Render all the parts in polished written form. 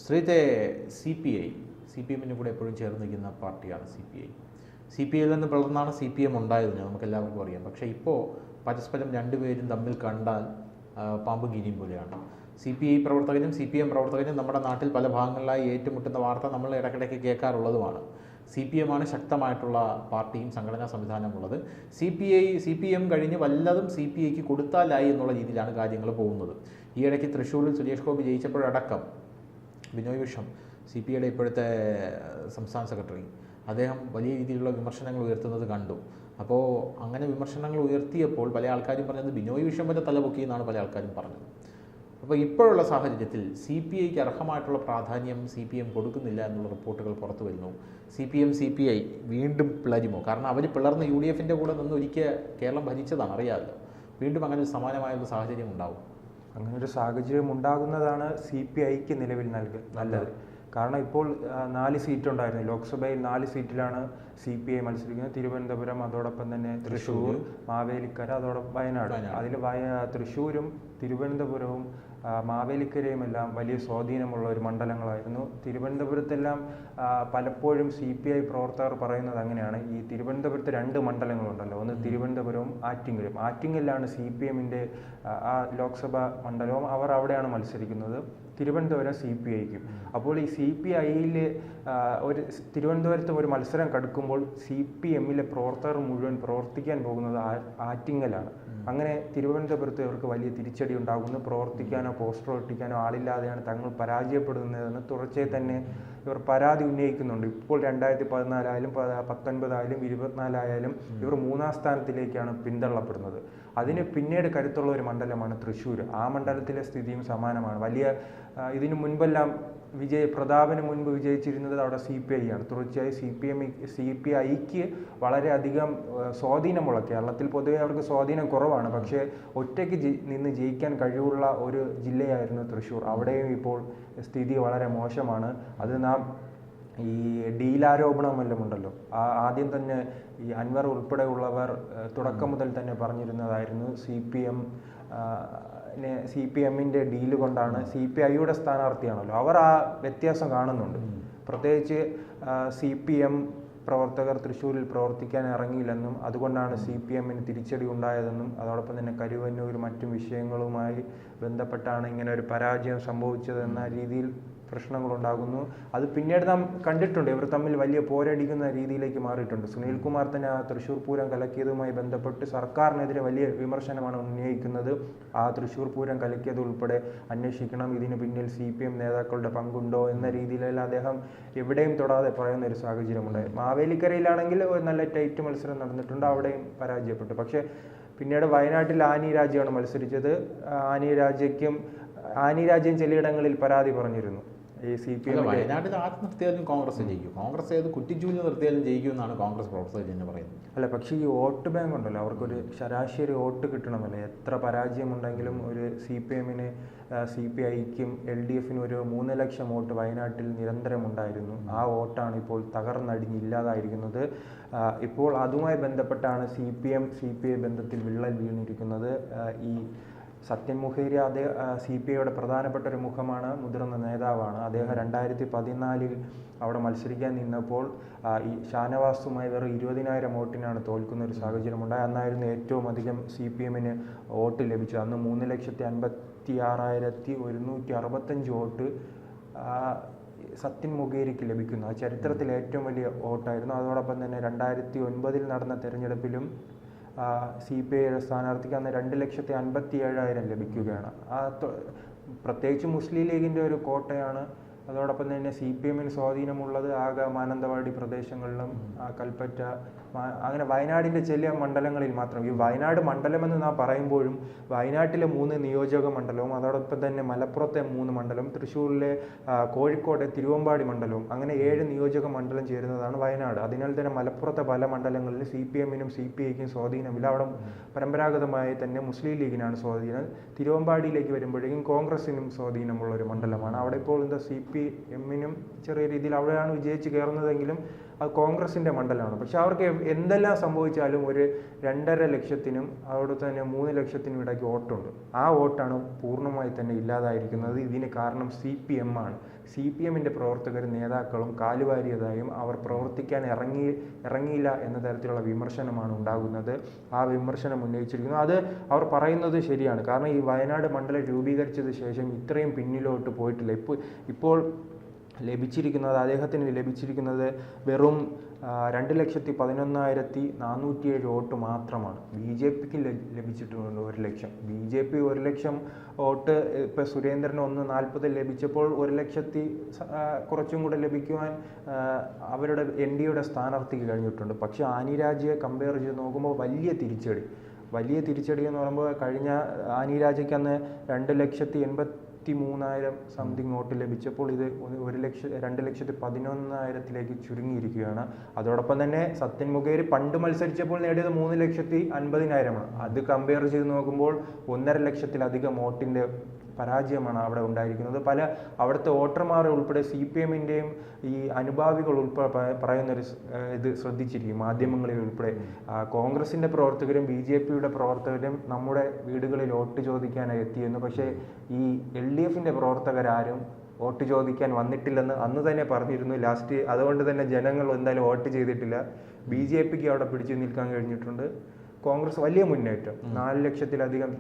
ശ്രീത്തെ C P എമ്മിൻ്റെ കൂടെ എപ്പോഴും ചേർന്ന് നിൽക്കുന്ന പാർട്ടിയാണ് സി പി ഐയിൽ നിന്ന് പിളർന്നാണ് CPM ഉണ്ടായത്, നമുക്കെല്ലാവർക്കും അറിയാം. പക്ഷേ ഇപ്പോൾ പരസ്പരം രണ്ടുപേരും തമ്മിൽ കണ്ടാൽ പാമ്പും കീരിയും പോലെയാണ്. CPI പ്രവർത്തകരും CPM പ്രവർത്തകരും നമ്മുടെ നാട്ടിൽ പല ഭാഗങ്ങളിലായി ഏറ്റുമുട്ടുന്ന വാർത്ത നമ്മൾ ഇടയ്ക്കിടയ്ക്ക് കേൾക്കാറുള്ളതുമാണ്. CPM ആണ് ശക്തമായിട്ടുള്ള പാർട്ടിയും സംഘടനാ സംവിധാനമുള്ളത്. CPM കഴിഞ്ഞ് വല്ലതും CPIക്ക് കൊടുത്താലായി എന്നുള്ള രീതിയിലാണ് കാര്യങ്ങൾ പോകുന്നത്. ഈ ഇടയ്ക്ക് തൃശ്ശൂരിൽ സുരേഷ് ഗോപി ജയിച്ചപ്പോഴടക്കം ബിനോയ് വിശ്വം CPIയുടെ ഇപ്പോഴത്തെ സംസ്ഥാന സെക്രട്ടറി അദ്ദേഹം വലിയ രീതിയിലുള്ള വിമർശനങ്ങൾ ഉയർത്തുന്നത് കണ്ടു. അപ്പോൾ അങ്ങനെ വിമർശനങ്ങൾ ഉയർത്തിയപ്പോൾ പല ആൾക്കാരും പറഞ്ഞത് ബിനോയ് വിശ്വം വരെ തലപൊക്കി എന്നാണ് പല ആൾക്കാരും പറഞ്ഞത്. അപ്പോൾ ഇപ്പോഴുള്ള സാഹചര്യത്തിൽ CPIക്ക് അർഹമായിട്ടുള്ള പ്രാധാന്യം CPM കൊടുക്കുന്നില്ല എന്നുള്ള റിപ്പോർട്ടുകൾ പുറത്തു വരുന്നു. CPI വീണ്ടും പിളരുമോ? കാരണം അവർ പിളർന്ന് UDFൻ്റെ കൂടെ നിന്ന് ഒരിക്കൽ കേരളം ഭരിച്ചതാണ്, അറിയാമല്ലോ. വീണ്ടും അങ്ങനെ ഒരു സമാനമായൊരു സാഹചര്യം ഉണ്ടാവും. അങ്ങനൊരു സാഹചര്യം ഉണ്ടാകുന്നതാണ് CPIക്ക് നിലവിൽ നല്ലത്. കാരണം ഇപ്പോൾ 4 സീറ്റുണ്ടായിരുന്നു. ലോക്സഭയിൽ 4 സീറ്റിലാണ് CPI മത്സരിക്കുന്നത്. തിരുവനന്തപുരം, അതോടൊപ്പം തന്നെ തൃശ്ശൂർ, മാവേലിക്കര, അതോടൊപ്പം വയനാട്. അതിൽ തൃശ്ശൂരും തിരുവനന്തപുരവും മാവേലിക്കരയും എല്ലാം വലിയ സ്വാധീനമുള്ള ഒരു മണ്ഡലങ്ങളായിരുന്നു. തിരുവനന്തപുരത്തെല്ലാം പലപ്പോഴും CPI പ്രവർത്തകർ പറയുന്നത് അങ്ങനെയാണ്. ഈ തിരുവനന്തപുരത്ത് 2 മണ്ഡലങ്ങളുണ്ടല്ലോ, ഒന്ന് തിരുവനന്തപുരവും ആറ്റിങ്ങലിലാണ് CPMൻ്റെ ആ ലോക്സഭാ മണ്ഡലവും. അവർ അവിടെയാണ് മത്സരിക്കുന്നത്, തിരുവനന്തപുരം CPIക്കും. അപ്പോൾ ഈ CPIയിൽ തിരുവനന്തപുരത്ത് ഒരു മത്സരം കടുക്കുമ്പോൾ CPMലെ പ്രവർത്തകർ മുഴുവൻ പ്രവർത്തിക്കാൻ പോകുന്നത് ആറ്റിങ്ങലാണ്. അങ്ങനെ തിരുവനന്തപുരത്ത് ഇവർക്ക് വലിയ തിരിച്ചടി ഉണ്ടാകുന്നു. പ്രവർത്തിക്കാനോ പോസ്റ്റർ ഒട്ടിക്കാനോ ആളില്ലാതെയാണ് തങ്ങൾ പരാജയപ്പെടുന്നതെന്ന് തുടർച്ചയായി തന്നെ ഇവർ പരാതി ഉന്നയിക്കുന്നുണ്ട്. ഇപ്പോൾ 2014 ആയാലും 19 ആയാലും 24 ആയാലും ഇവർ 3-ാം സ്ഥാനത്തിലേക്കാണ് പിന്തള്ളപ്പെടുന്നത്. അതിന് പിന്നീട് കരുത്തുള്ള ഒരു മണ്ഡലമാണ് തൃശ്ശൂർ. ആ മണ്ഡലത്തിലെ സ്ഥിതിയും സമാനമാണ്. ഇതിനു മുൻപെല്ലാം പ്രതാപന് മുൻപ് വിജയിച്ചിരുന്നത് അവിടെ CPI ആണ്. തുടർച്ചയായി CPIക്ക് വളരെയധികം സ്വാധീനമുള്ള, കേരളത്തിൽ പൊതുവെ അവർക്ക് സ്വാധീനം കുറവാണ്, പക്ഷേ ഒറ്റയ്ക്ക് നിന്ന് ജയിക്കാൻ കഴിവുള്ള ഒരു ജില്ലയായിരുന്നു തൃശ്ശൂർ. അവിടെയും ഇപ്പോൾ സ്ഥിതി വളരെ മോശമാണ്. അത് നാം ഈ ഡീലാരോപണമെല്ലാം ഉണ്ടല്ലോ, ആദ്യം തന്നെ ഈ അൻവർ ഉൾപ്പെടെയുള്ളവർ തുടക്കം മുതൽ തന്നെ പറഞ്ഞിരുന്നതായിരുന്നു CPMൻ്റെ ഡീല് കൊണ്ടാണ്. CPIയുടെ സ്ഥാനാർത്ഥിയാണല്ലോ, അവർ ആ വ്യത്യാസം കാണുന്നുണ്ട്. പ്രത്യേകിച്ച് CPM പ്രവർത്തകർ തൃശ്ശൂരിൽ പ്രവർത്തിക്കാൻ ഇറങ്ങിയില്ലെന്നും അതുകൊണ്ടാണ് CPMന് തിരിച്ചടി ഉണ്ടായതെന്നും അതോടൊപ്പം തന്നെ കരുവന്നൂരും മറ്റും വിഷയങ്ങളുമായി ബന്ധപ്പെട്ടാണ് ഇങ്ങനെ ഒരു പരാജയം സംഭവിച്ചതെന്ന രീതിയിൽ പ്രശ്നങ്ങളുണ്ടാകുന്നു. അത് പിന്നീട് നാം കണ്ടിട്ടുണ്ട്. ഇവർ തമ്മിൽ വലിയ പോരടിക്കുന്ന രീതിയിലേക്ക് മാറിയിട്ടുണ്ട്. സുനിൽ കുമാർ തന്നെ ആ തൃശ്ശൂർ പൂരം കലക്കിയതുമായി ബന്ധപ്പെട്ട് സർക്കാരിനെതിരെ വലിയ വിമർശനമാണ് ഉന്നയിക്കുന്നത്. ആ തൃശ്ശൂർ പൂരം കലക്കിയത് ഉൾപ്പെടെ അന്വേഷിക്കണം, ഇതിന് പിന്നിൽ CPM നേതാക്കളുടെ പങ്കുണ്ടോ എന്ന രീതിയിലെല്ലാം അദ്ദേഹം എവിടെയും തൊടാതെ പറയുന്ന ഒരു സാഹചര്യമുണ്ടായി. മാവേലിക്കരയിലാണെങ്കിൽ ഒരു നല്ല ടൈറ്റ് മത്സരം നടന്നിട്ടുണ്ട്, അവിടെയും പരാജയപ്പെട്ടു. പക്ഷേ പിന്നീട് വയനാട്ടിൽ ആനി രാജയാണ് മത്സരിച്ചത്. ആനി രാജ്യം ചിലയിടങ്ങളിൽ പരാതി പറഞ്ഞിരുന്നു. വയനാട്ടിൽ ആര് നിർത്തിയാലും കോൺഗ്രസ് ജയിക്കും. കോൺഗ്രസ് ഏത് കുറ്റിച്ചൂല് നിർത്തിയാലും ജയിക്കുമെന്നാണ് കോൺഗ്രസ് പ്രവർത്തകർ തന്നെ പറയുന്നത്. അല്ല, പക്ഷേ ഈ വോട്ട് ബാങ്ക് ഉണ്ടല്ലോ, അവർക്കൊരു ശരാശരി വോട്ട് കിട്ടണമല്ലോ. എത്ര പരാജയമുണ്ടെങ്കിലും ഒരു CPMന് CPIക്കും LDFനും ഒരു 3 ലക്ഷം വോട്ട് വയനാട്ടിൽ നിരന്തരമുണ്ടായിരുന്നു. ആ വോട്ടാണ് ഇപ്പോൾ തകർന്നടിഞ്ഞ് ഇല്ലാതായിരിക്കുന്നത്. ഇപ്പോൾ അതുമായി ബന്ധപ്പെട്ടാണ് CPI ബന്ധത്തിൽ വിള്ളൽ വീണിരിക്കുന്നത്. ഈ സത്യൻ മൊഹേരി CPIയുടെ പ്രധാനപ്പെട്ട ഒരു മുഖമാണ്, മുതിർന്ന നേതാവാണ്. അദ്ദേഹം 2014 അവിടെ മത്സരിക്കാൻ നിന്നപ്പോൾ ഈ ഷാനവാസുമായി വെറും 20,000 വോട്ടിനാണ് തോൽക്കുന്ന ഒരു സാഹചര്യമുണ്ടായി. അന്നായിരുന്നു ഏറ്റവും അധികം CPMന് വോട്ട് ലഭിച്ചത്. അന്ന് 3,56,165 വോട്ട് സത്യൻ മൊഹേരിക്ക് ലഭിക്കുന്നു. ആ ചരിത്രത്തിൽ ഏറ്റവും വലിയ വോട്ടായിരുന്നു. അതോടൊപ്പം തന്നെ 2009 നടന്ന തെരഞ്ഞെടുപ്പിലും CPIയുടെ സ്ഥാനാർത്ഥിക്ക് അന്ന് 2,57,000 ലഭിക്കുകയാണ്. പ്രത്യേകിച്ച് മുസ്ലിം ലീഗിൻ്റെ ഒരു കോട്ടയാണ്. അതോടൊപ്പം തന്നെ CPMന് സ്വാധീനമുള്ളത് ആകെ മാനന്തവാടി പ്രദേശങ്ങളിലും കൽപ്പറ്റ, അങ്ങനെ വയനാടിൻ്റെ ചില മണ്ഡലങ്ങളിൽ മാത്രം. ഈ വയനാട് മണ്ഡലമെന്ന് നാം പറയുമ്പോഴും വയനാട്ടിലെ 3 നിയോജക മണ്ഡലവും അതോടൊപ്പം തന്നെ മലപ്പുറത്തെ 3 മണ്ഡലവും തൃശ്ശൂരിലെ കോഴിക്കോട്ടെ തിരുവമ്പാടി മണ്ഡലവും, അങ്ങനെ 7 നിയോജക മണ്ഡലം ചേരുന്നതാണ് വയനാട്. അതിനാൽ തന്നെ മലപ്പുറത്തെ പല മണ്ഡലങ്ങളിൽ CPMനും CPIക്കും സ്വാധീനമില്ല. അവിടെ പരമ്പരാഗതമായി തന്നെ മുസ്ലിം ലീഗിനാണ് സ്വാധീനം. തിരുവമ്പാടിയിലേക്ക് വരുമ്പോഴേക്കും കോൺഗ്രസിനും സ്വാധീനമുള്ള ഒരു മണ്ഡലമാണ്. അവിടെ ഇപ്പോൾ CPMനും ചെറിയ രീതിയിൽ അവിടെയാണ് വിജയിച്ച് കയറുന്നതെങ്കിലും അത് കോൺഗ്രസിൻ്റെ മണ്ഡലമാണ്. പക്ഷെ അവർക്ക് എന്തെല്ലാം സംഭവിച്ചാലും ഒരു 2.5 ലക്ഷത്തിനും അവിടെ തന്നെ 3 ലക്ഷത്തിനും ഇടയ്ക്ക് വോട്ടുണ്ട്. ആ വോട്ടാണ് പൂർണ്ണമായി തന്നെ ഇല്ലാതായിരിക്കുന്നത്. ഇതിന് കാരണം CPM ആണ്. CPM-ന്റെ പ്രവർത്തകരും നേതാക്കളും കാലുവാരിയതായും അവർ പ്രവർത്തിക്കാൻ ഇറങ്ങിയില്ല എന്ന തരത്തിലുള്ള വിമർശനമാണ് ഉണ്ടാകുന്നത്. ആ വിമർശനം ഉന്നയിച്ചിരിക്കുന്നു. അത് അവർ പറയുന്നത് ശരിയാണ്. കാരണം ഈ വയനാട് മണ്ഡലം രൂപീകരിച്ചത് ശേഷം ഇത്രയും പിന്നിലോട്ട് പോയിട്ടില്ല. ഇപ്പോൾ അദ്ദേഹത്തിന് ലഭിച്ചിരിക്കുന്നത് വെറും 2,11,407 വോട്ട് മാത്രമാണ്. BJPക്ക് ലഭിച്ചിട്ടുണ്ട് 1 ലക്ഷം. BJP 1 ലക്ഷം വോട്ട് ഇപ്പോൾ സുരേന്ദ്രന് 1,40 ലഭിച്ചപ്പോൾ 1 ലക്ഷത്തി കുറച്ചും കൂടെ ലഭിക്കുവാൻ അവരുടെ NDAയുടെ സ്ഥാനാർത്ഥിക്ക് കഴിഞ്ഞിട്ടുണ്ട്. പക്ഷേ ആനി രാജയെ കമ്പയർ ചെയ്ത് നോക്കുമ്പോൾ വലിയ തിരിച്ചടി എന്ന് പറയുമ്പോൾ കഴിഞ്ഞ ആനി രാജയ്ക്ക് അന്ന് 2,83,000 സംതിങ് വോട്ട് ലഭിച്ചപ്പോൾ ഇത് 2,11,000 ചുരുങ്ങിയിരിക്കുകയാണ്. അതോടൊപ്പം തന്നെ സത്യൻ മുഖേരി പണ്ട് മത്സരിച്ചപ്പോൾ നേടിയത് 3,50,000 അത് കമ്പയർ ചെയ്ത് നോക്കുമ്പോൾ 1.5 ലക്ഷത്തിലധികം വോട്ടിൻ്റെ പരാജയമാണ് അവിടെ ഉണ്ടായിരിക്കുന്നത്. അവിടുത്തെ വോട്ടർമാർ ഉൾപ്പെടെ CPM-ൻ്റെയും ഈ അനുഭാവികൾ ഉൾപ്പെടെ പറയുന്നൊരു ഇത് ശ്രദ്ധിച്ചിരിക്കും മാധ്യമങ്ങളിൽ ഉൾപ്പെടെ. കോൺഗ്രസിൻ്റെ പ്രവർത്തകരും BJP-യുടെ പ്രവർത്തകരും നമ്മുടെ വീടുകളിൽ വോട്ട് ചോദിക്കാനായി എത്തിയെന്ന്. പക്ഷേ ഈ LDF-ൻ്റെ പ്രവർത്തകരാരും വോട്ട് ചോദിക്കാൻ വന്നിട്ടില്ലെന്ന് അന്ന് തന്നെ പറഞ്ഞിരുന്നു. ലാസ്റ്റ് അതുകൊണ്ട് തന്നെ ജനങ്ങൾ എന്തായാലും വോട്ട് ചെയ്തിട്ടില്ല. BJPക്ക് അവിടെ പിടിച്ചു നിൽക്കാൻ കഴിഞ്ഞിട്ടുണ്ട്. കോൺഗ്രസ് വലിയ മുന്നേറ്റം 4 ലക്ഷത്തിലധികം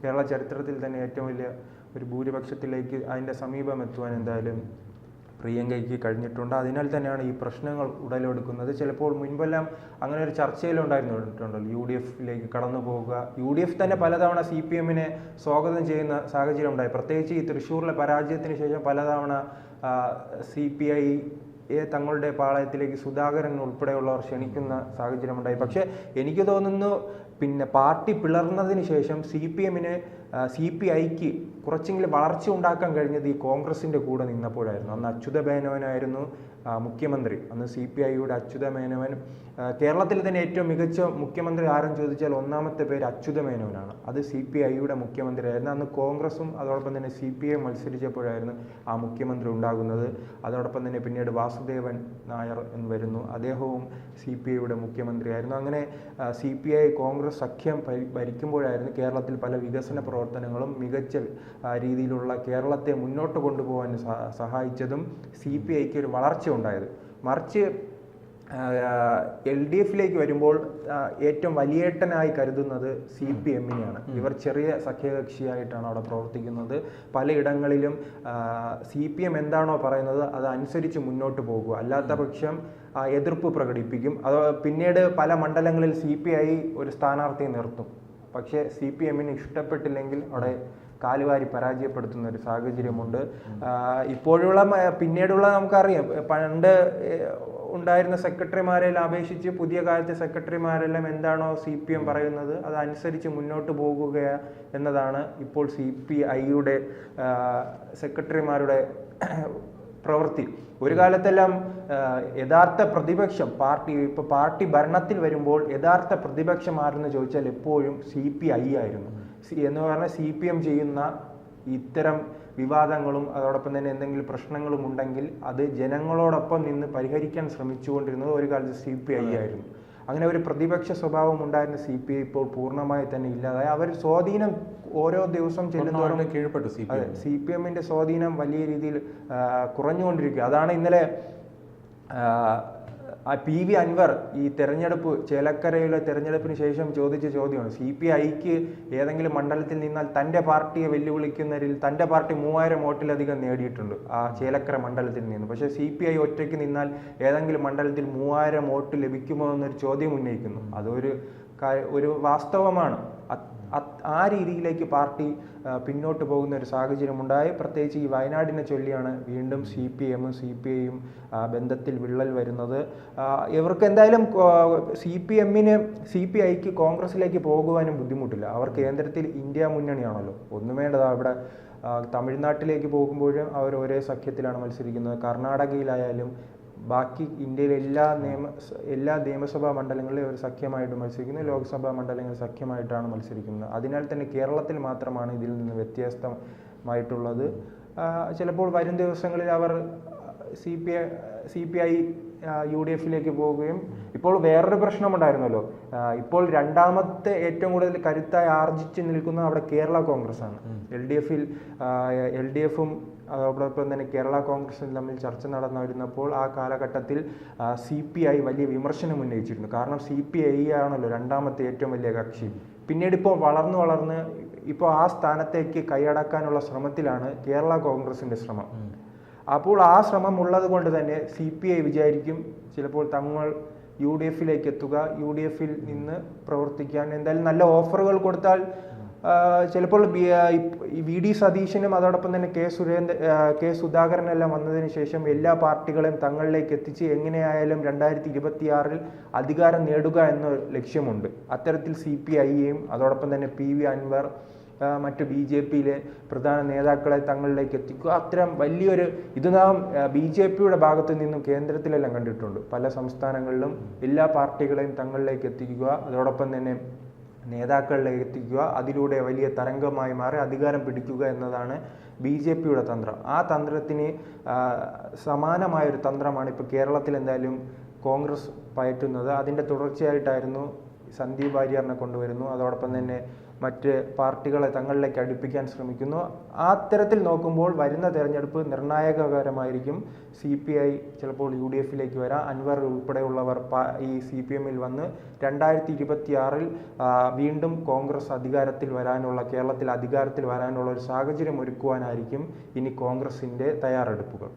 കേരള ചരിത്രത്തിൽ തന്നെ ഏറ്റവും വലിയ ഒരു ഭൂരിപക്ഷത്തിലേക്ക് അതിൻ്റെ സമീപം എത്തുവാൻ എന്തായാലും പ്രിയങ്കയ്ക്ക് കഴിഞ്ഞിട്ടുണ്ട്. അതിനാൽ തന്നെയാണ് ഈ പ്രശ്നങ്ങൾ ഉടലെടുക്കുന്നത്. ചിലപ്പോൾ മുൻപെല്ലാം അങ്ങനെ ഒരു ചർച്ചയിലുണ്ടായിരുന്നുണ്ടല്ലോ UDF-ലേക്ക് കടന്നു പോവുക. UDF തന്നെ പലതവണ CPM-നെ സ്വാഗതം ചെയ്യുന്ന സാഹചര്യം ഉണ്ടായി. പ്രത്യേകിച്ച് ഈ തൃശ്ശൂരിലെ പരാജയത്തിന് ശേഷം പലതവണ CPI തങ്ങളുടെ പാളയത്തിലേക്ക് സുധാകരൻ ഉൾപ്പെടെയുള്ളവർ ക്ഷണിക്കുന്ന സാഹചര്യമുണ്ടായി. പക്ഷേ എനിക്ക് തോന്നുന്നു പിന്നെ പാർട്ടി പിളർന്നതിന് ശേഷം CPIക്ക് കുറച്ചെങ്കിലും വളർച്ച ഉണ്ടാക്കാൻ കഴിഞ്ഞത് ഈ കോൺഗ്രസിൻ്റെ കൂടെ നിന്നപ്പോഴായിരുന്നു. അന്ന് അച്യുത മേനോനായിരുന്നു മുഖ്യമന്ത്രി. അന്ന് CPIയുടെ അച്യുത മേനോൻ കേരളത്തിൽ തന്നെ ഏറ്റവും മികച്ച മുഖ്യമന്ത്രി ആരെന്ന് ചോദിച്ചാൽ ഒന്നാമത്തെ പേര് അച്യുത മേനോനാണ്. അത് CPIയുടെ മുഖ്യമന്ത്രിയായിരുന്നു. അന്ന് കോൺഗ്രസും അതോടൊപ്പം തന്നെ CPI മത്സരിച്ചപ്പോഴായിരുന്നു ആ മുഖ്യമന്ത്രി ഉണ്ടാകുന്നത്. അതോടൊപ്പം തന്നെ പിന്നീട് വാസുദേവൻ നായർ എന്ന് വരുന്നു. അദ്ദേഹവും CPIയുടെ മുഖ്യമന്ത്രിയായിരുന്നു. അങ്ങനെ CPI കോൺഗ്രസ് സഖ്യം ഭരിക്കുമ്പോഴായിരുന്നു കേരളത്തിൽ പല വികസന പ്രവർത്തനങ്ങളും മികച്ച രീതിയിലുള്ള കേരളത്തെ മുന്നോട്ട് കൊണ്ടുപോകാൻ സഹായിച്ചതും CPIക്ക് ഒരു വളർച്ച ഉണ്ടായത്. മറിച്ച് LDF-ലേക്ക് വരുമ്പോൾ ഏറ്റവും വലിയേട്ടനായി കരുതുന്നത് CPM-നെയാണ്. ഇവർ ചെറിയ സഖ്യകക്ഷിയായിട്ടാണ് അവിടെ പ്രവർത്തിക്കുന്നത്. പലയിടങ്ങളിലും CPM എന്താണോ പറയുന്നത് അതനുസരിച്ച് മുന്നോട്ട് പോകുക. അല്ലാത്ത പക്ഷം എതിർപ്പ് പ്രകടിപ്പിക്കും. അത് പിന്നീട് പല മണ്ഡലങ്ങളിൽ CPI ഒരു സ്ഥാനാർത്ഥിയെ നിർത്തും. പക്ഷേ CPM-ന് ഇഷ്ടപ്പെട്ടില്ലെങ്കിൽ അവിടെ കാലുവാരി പരാജയപ്പെടുത്തുന്ന ഒരു സാഹചര്യമുണ്ട്. ഇപ്പോഴുള്ള പിന്നീടുള്ള നമുക്കറിയാം പണ്ട് ഉണ്ടായിരുന്ന സെക്രട്ടറിമാരെല്ലാം അപേക്ഷിച്ച് പുതിയ കാലത്തെ സെക്രട്ടറിമാരെല്ലാം എന്താണോ CPM പറയുന്നത് അതനുസരിച്ച് മുന്നോട്ട് പോകുക എന്നതാണ് ഇപ്പോൾ CPI-യുടെ സെക്രട്ടറിമാരുടെ പ്രവൃത്തി. ഒരു കാലത്തെല്ലാം യഥാർത്ഥ പ്രതിപക്ഷം പാർട്ടി ഭരണത്തിൽ വരുമ്പോൾ യഥാർത്ഥ പ്രതിപക്ഷം ആരെന്ന് ചോദിച്ചാൽ എപ്പോഴും CPI ആയിരുന്നു. എന്ന് പറഞ്ഞാൽ CPM ചെയ്യുന്ന ഇത്തരം വിവാദങ്ങളും അതോടൊപ്പം തന്നെ എന്തെങ്കിലും പ്രശ്നങ്ങളും ഉണ്ടെങ്കിൽ അത് ജനങ്ങളോടൊപ്പം നിന്ന് പരിഹരിക്കാൻ ശ്രമിച്ചുകൊണ്ടിരുന്നത് ഒരു കാലത്ത് CPI ആയിരുന്നു. അങ്ങനെ ഒരു പ്രതിപക്ഷ സ്വഭാവം ഉണ്ടായിരുന്ന CPI ഇപ്പോൾ പൂർണ്ണമായി തന്നെ ഇല്ലാതായി. അവർ സ്വാധീനം ഓരോ ദിവസം ചെല്ലുന്നതോറും കീഴ്പ്പെട്ടു. CPM-ന്റെ സ്വാധീനം വലിയ രീതിയിൽ കുറഞ്ഞുകൊണ്ടിരിക്കുക. അതാണ് ഇന്നലെ PV അൻവർ ഈ ചേലക്കരയിലെ തെരഞ്ഞെടുപ്പിന് ശേഷം ചോദിച്ച ചോദ്യമാണ്. CPIക്ക് ഏതെങ്കിലും മണ്ഡലത്തിൽ നിന്നാൽ തൻ്റെ പാർട്ടിയെ വെല്ലുവിളിക്കുന്നതിൽ തൻ്റെ പാർട്ടി 3000 വോട്ടിലധികം നേടിയിട്ടുണ്ട് ആ ചേലക്കര മണ്ഡലത്തിൽ നിന്ന്. പക്ഷേ CPI ഒറ്റയ്ക്ക് നിന്നാൽ ഏതെങ്കിലും മണ്ഡലത്തിൽ 3000 വോട്ട് ലഭിക്കുമോ എന്നൊരു ചോദ്യം ഉന്നയിക്കുന്നു. അതൊരു വാസ്തവമാണ്. ആ രീതിയിലേക്ക് പാർട്ടി പിന്നോട്ട് പോകുന്ന ഒരു സാഹചര്യമുണ്ടായി. പ്രത്യേകിച്ച് ഈ വയനാടിനെ ചൊല്ലിയാണ് വീണ്ടും CPM-ഉം CPI-യും ബന്ധത്തിൽ വിള്ളൽ വരുന്നത്. ഇവർക്ക് എന്തായാലും CPIക്ക് കോൺഗ്രസിലേക്ക് പോകുവാനും ബുദ്ധിമുട്ടില്ല. അവർ കേന്ദ്രത്തിൽ ഇന്ത്യ മുന്നണിയാണല്ലോ. ഒന്നും വേണ്ടതാ ഇവിടെ തമിഴ്നാട്ടിലേക്ക് പോകുമ്പോഴും അവർ ഒരേ സഖ്യത്തിലാണ് മത്സരിക്കുന്നത്. കർണാടകയിലായാലും ബാക്കി ഇന്ത്യയിലെ എല്ലാ നിയമസഭാ മണ്ഡലങ്ങളിലും ഒരു സഖ്യമായിട്ട് മത്സരിക്കുന്നു. ലോക്സഭാ മണ്ഡലങ്ങൾ സഖ്യമായിട്ടാണ് മത്സരിക്കുന്നത്. അതിനാൽ തന്നെ കേരളത്തിൽ മാത്രമാണ് ഇതിൽ നിന്ന് വ്യത്യസ്തമായിട്ടുള്ളത്. ചിലപ്പോൾ വരും ദിവസങ്ങളിൽ അവർ CPI UDF-ലേക്ക് പോവുകയും ഇപ്പോൾ വേറൊരു പ്രശ്നമുണ്ടായിരുന്നല്ലോ. ഇപ്പോൾ രണ്ടാമത്തെ ഏറ്റവും കൂടുതൽ കരുത്തായി ആർജിച്ച് നിൽക്കുന്ന അവിടെ കേരള കോൺഗ്രസ് ആണ്. LDF-ഉം അതോടൊപ്പം തന്നെ കേരള കോൺഗ്രസും തമ്മിൽ ചർച്ച നടന്നിരുന്നപ്പോൾ ആ കാലഘട്ടത്തിൽ CPI വലിയ വിമർശനം ഉന്നയിച്ചിരുന്നു. കാരണം CPI ആണല്ലോ രണ്ടാമത്തെ ഏറ്റവും വലിയ കക്ഷി. പിന്നീട് ഇപ്പോൾ വളർന്ന് ഇപ്പോൾ ആ സ്ഥാനത്തേക്ക് കൈയടക്കാനുള്ള ശ്രമത്തിലാണ് കേരള കോൺഗ്രസിൻ്റെ ശ്രമം. അപ്പോൾ ആ ശ്രമം ഉള്ളത് കൊണ്ട് തന്നെ CPI വിചാരിക്കും ചിലപ്പോൾ തങ്ങൾ UDF-ലേക്ക് എത്തുക, UDF-ൽ നിന്ന് പ്രവർത്തിക്കാൻ എന്തായാലും നല്ല ഓഫറുകൾ കൊടുത്താൽ ചിലപ്പോൾ VD സതീശനും അതോടൊപ്പം തന്നെ K സുധാകരനെല്ലാം വന്നതിന് ശേഷം എല്ലാ പാർട്ടികളെയും തങ്ങളിലേക്ക് എത്തിച്ച് എങ്ങനെയായാലും 2026 അധികാരം നേടുക എന്ന ലക്ഷ്യമുണ്ട്. അത്തരത്തിൽ CPI-യെയും അതോടൊപ്പം തന്നെ PV അൻവർ മറ്റ് BJP-യിലെ പ്രധാന നേതാക്കളെ തങ്ങളിലേക്ക് എത്തിക്കുക, അത്തരം വലിയൊരു ഇത് നാം BJP-യുടെ ഭാഗത്തു നിന്നും കേന്ദ്രത്തിലെല്ലാം കണ്ടിട്ടുണ്ട്. പല സംസ്ഥാനങ്ങളിലും എല്ലാ പാർട്ടികളെയും തങ്ങളിലേക്ക് എത്തിക്കുക, അതോടൊപ്പം തന്നെ നേതാക്കളിലേക്ക് എത്തിക്കുക, അതിലൂടെ വലിയ തരംഗമായി മാറി അധികാരം പിടിക്കുക എന്നതാണ് BJP-യുടെ തന്ത്രം. ആ തന്ത്രത്തിന് സമാനമായൊരു തന്ത്രമാണ് ഇപ്പോൾ കേരളത്തിൽ എന്തായാലും കോൺഗ്രസ് പയറ്റുന്നത്. അതിൻ്റെ തുടർച്ചയായിട്ടായിരുന്നു സന്ദീപ് വാര്യറിനെ കൊണ്ടുവരുന്നു, അതോടൊപ്പം തന്നെ മറ്റ് പാർട്ടികളെ തങ്ങളിലേക്ക് അടുപ്പിക്കാൻ ശ്രമിക്കുന്നു. ആ തരത്തിൽ നോക്കുമ്പോൾ വരുന്ന തെരഞ്ഞെടുപ്പ് നിർണായകകരമായിരിക്കും. CPI ചിലപ്പോൾ UDF-ലേക്ക് വരാം. അൻവർ ഉൾപ്പെടെയുള്ളവർ ഈ CPM-ൽ വന്ന് 2026 വീണ്ടും കോൺഗ്രസ് കേരളത്തിൽ അധികാരത്തിൽ വരാനുള്ള ഒരു സാഹചര്യം ഒരുക്കുവാനായിരിക്കും ഇനി കോൺഗ്രസിൻ്റെ തയ്യാറെടുപ്പുകൾ.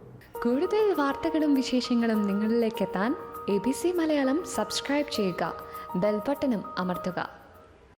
കൂടുതൽ വാർത്തകളും വിശേഷങ്ങളും നിങ്ങളിലേക്ക് എത്താൻ ABC മലയാളം സബ്സ്ക്രൈബ് ചെയ്യുക, ബെൽ ബട്ടണും അമർത്തുക.